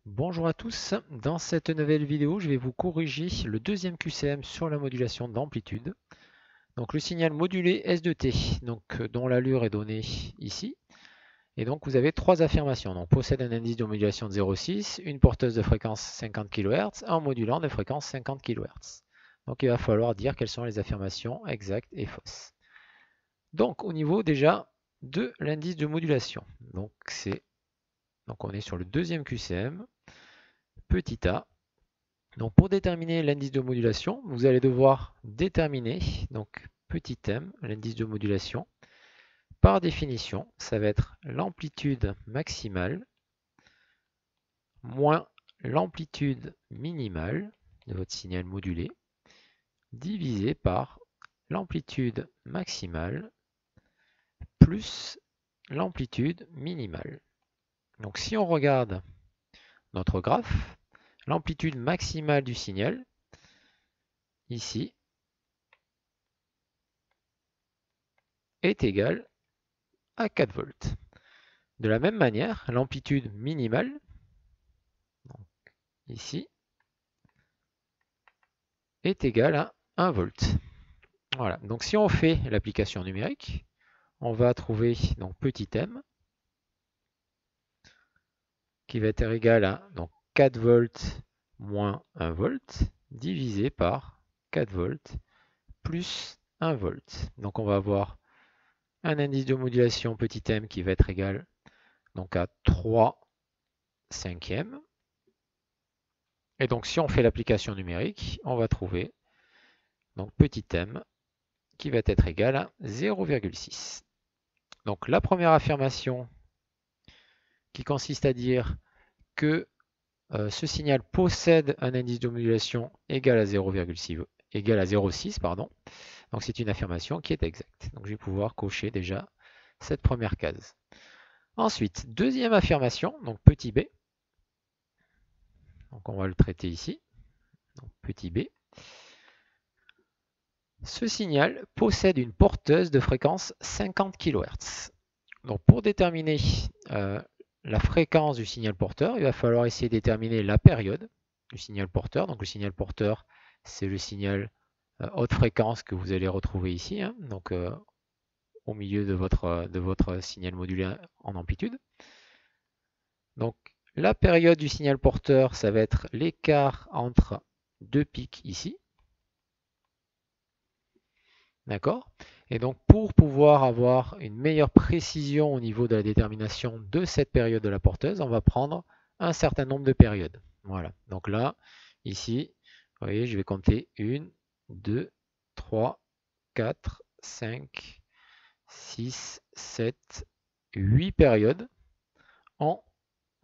Bonjour à tous, dans cette nouvelle vidéo je vais vous corriger le deuxième QCM sur la modulation d'amplitude. Donc le signal modulé S2T, dont l'allure est donnée ici. Et donc vous avez trois affirmations. Donc possède un indice de modulation de 0,6, une porteuse de fréquence 50 kHz, un modulant de fréquence 50 kHz. Donc il va falloir dire quelles sont les affirmations exactes et fausses. Donc au niveau déjà de l'indice de modulation. Donc on est sur le deuxième QCM, petit a. Donc pour déterminer l'indice de modulation, vous allez devoir déterminer, donc petit m, l'indice de modulation. Par définition, ça va être l'amplitude maximale moins l'amplitude minimale de votre signal modulé divisé par l'amplitude maximale plus l'amplitude minimale. Donc si on regarde notre graphe, l'amplitude maximale du signal, ici, est égale à 4 volts. De la même manière, l'amplitude minimale, ici, est égale à 1 volt. Voilà, donc si on fait l'application numérique, on va trouver donc petit m qui va être égal à donc, 4 volts moins 1 volt divisé par 4 volts plus 1 volt. Donc on va avoir un indice de modulation petit m qui va être égal donc à 3 cinquièmes. Et donc si on fait l'application numérique, on va trouver donc petit m qui va être égal à 0,6. Donc la première affirmation qui consiste à dire que ce signal possède un indice de modulation égal à 0,6, pardon. Donc c'est une affirmation qui est exacte. Donc je vais pouvoir cocher déjà cette première case. Ensuite, deuxième affirmation, donc petit b. Donc on va le traiter ici. Donc petit b. Ce signal possède une porteuse de fréquence 50 kHz. Donc pour déterminer la fréquence du signal porteur, il va falloir essayer de déterminer la période du signal porteur. Donc le signal porteur, c'est le signal haute fréquence que vous allez retrouver ici, hein, donc au milieu de votre signal modulé en amplitude. Donc la période du signal porteur, ça va être l'écart entre deux pics ici. D'accord? Et donc pour pouvoir avoir une meilleure précision au niveau de la détermination de cette période de la porteuse, on va prendre un certain nombre de périodes. Voilà. Donc là, ici, vous voyez, je vais compter 1, 2, 3, 4, 5, 6, 7, 8 périodes en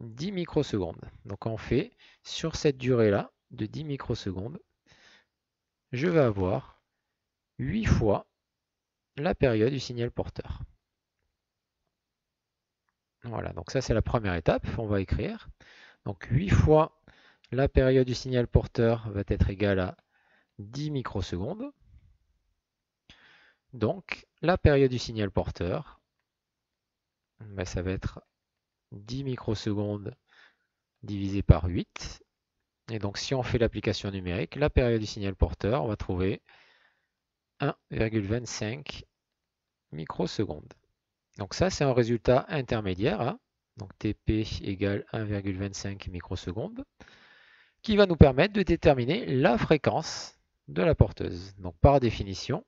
10 microsecondes. Donc on fait sur cette durée-là de 10 microsecondes, je vais avoir 8 fois la période du signal porteur. Voilà, donc ça c'est la première étape, on va écrire. Donc 8 fois la période du signal porteur va être égale à 10 microsecondes. Donc la période du signal porteur, ça va être 10 microsecondes divisé par 8. Et donc si on fait l'application numérique, la période du signal porteur, on va trouver 1,25 microsecondes. Donc ça c'est un résultat intermédiaire, hein. Donc TP égale 1,25 microsecondes, qui va nous permettre de déterminer la fréquence de la porteuse. Donc par définition,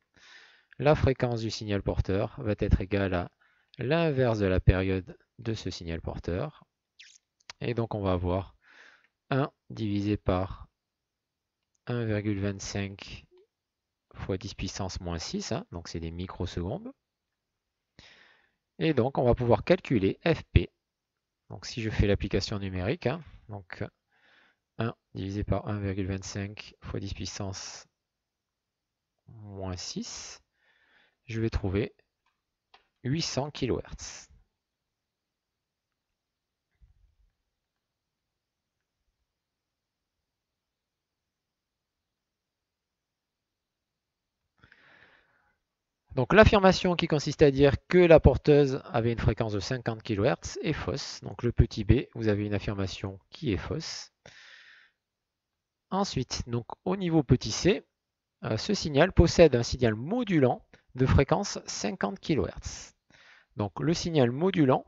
la fréquence du signal porteur va être égale à l'inverse de la période de ce signal porteur. Et donc on va avoir 1 divisé par 1,25 fois 10 puissance moins 6, hein, donc c'est des microsecondes. Et donc on va pouvoir calculer Fp. Donc si je fais l'application numérique, hein, donc 1 divisé par 1,25 fois 10 puissance moins 6, je vais trouver 800 kHz. Donc l'affirmation qui consiste à dire que la porteuse avait une fréquence de 50 kHz est fausse. Donc le petit b, vous avez une affirmation qui est fausse. Ensuite, donc au niveau petit c, ce signal possède un signal modulant de fréquence 50 kHz. Donc le signal modulant,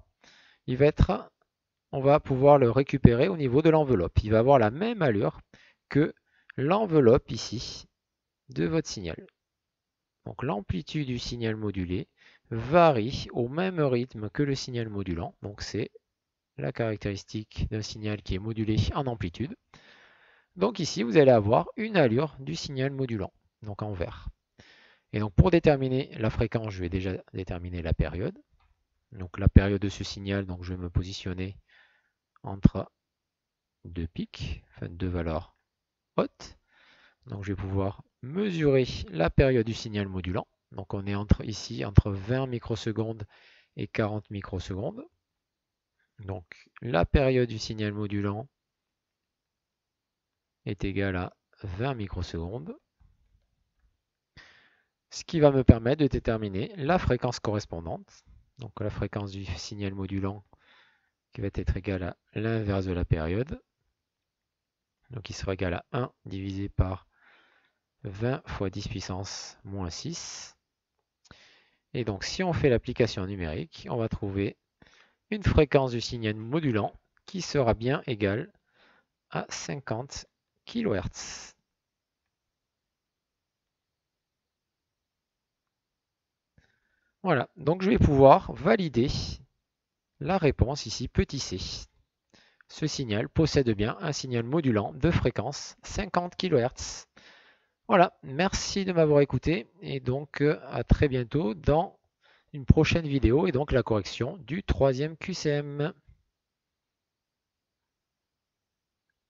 on va pouvoir le récupérer au niveau de l'enveloppe. Il va avoir la même allure que l'enveloppe ici de votre signal. Donc l'amplitude du signal modulé varie au même rythme que le signal modulant. Donc c'est la caractéristique d'un signal qui est modulé en amplitude. Donc ici, vous allez avoir une allure du signal modulant, donc en vert. Et donc pour déterminer la fréquence, je vais déjà déterminer la période. Donc la période de ce signal, donc je vais me positionner entre deux pics, enfin deux valeurs hautes. Donc je vais pouvoir mesurer la période du signal modulant. Donc on est ici entre 20 microsecondes et 40 microsecondes. Donc la période du signal modulant est égale à 20 microsecondes. Ce qui va me permettre de déterminer la fréquence correspondante. Donc la fréquence du signal modulant qui va être égale à l'inverse de la période. Donc il sera égal à 1 divisé par 20 fois 10 puissance moins 6. Et donc si on fait l'application numérique, on va trouver une fréquence du signal modulant qui sera bien égale à 50 kHz. Voilà, donc je vais pouvoir valider la réponse ici, petit c. Ce signal possède bien un signal modulant de fréquence 50 kHz. Voilà, merci de m'avoir écouté et donc à très bientôt dans une prochaine vidéo et donc la correction du troisième QCM.